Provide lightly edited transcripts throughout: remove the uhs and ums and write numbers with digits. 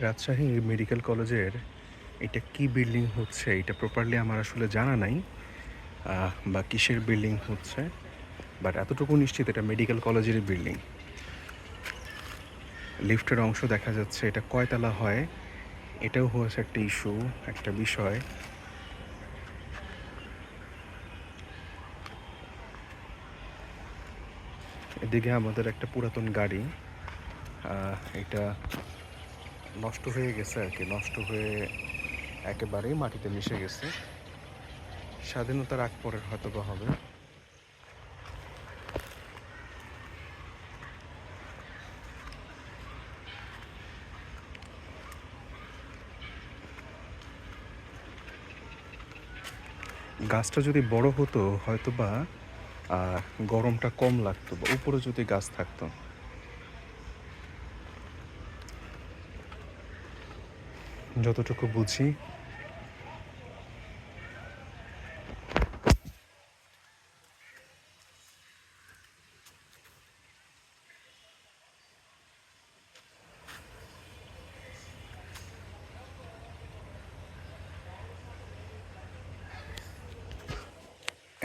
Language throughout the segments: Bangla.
রাজশাহী মেডিকেল কলেজের এটা কি বিল্ডিং হচ্ছে এটা প্রপারলি আমার আসলে জানা নাই, বা কিসের বিল্ডিং হচ্ছে, বাট এতটুকু নিশ্চিত এটা মেডিকেল কলেজেরই বিল্ডিং। লিফটের অংশ দেখা যাচ্ছে, এটা কয়তলা হয় এটাও হয়েছে একটা ইস্যু, একটা বিষয়। এদিকে আমাদের একটা পুরাতন গাড়ি, এটা নষ্ট হয়ে গেছে আর কি, নষ্ট হয়ে একেবারেই মাটিতে মিশে গেছে। স্বাধীনতার আগ পরের হয়তো বা হবে। গাছটা যদি বড় হতো হয়তো বা গরমটা কম লাগতো, বা উপরে যদি গাছ থাকতো। যতটুকু বুঝি,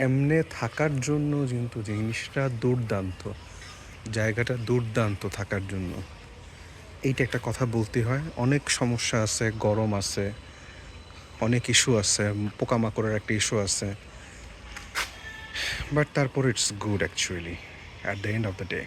এমনে থাকার জন্য কিন্তু জিনিসটা দুর্দান্ত, জায়গাটা দুর্দান্ত থাকার জন্য। এইটা একটা কথা বলতে হয়। অনেক সমস্যা আছে, গরম আছে, অনেক ইস্যু আছে, পোকামাকড়ের একটা ইস্যু আছে, বাট তারপর it's good actually at the end of the day.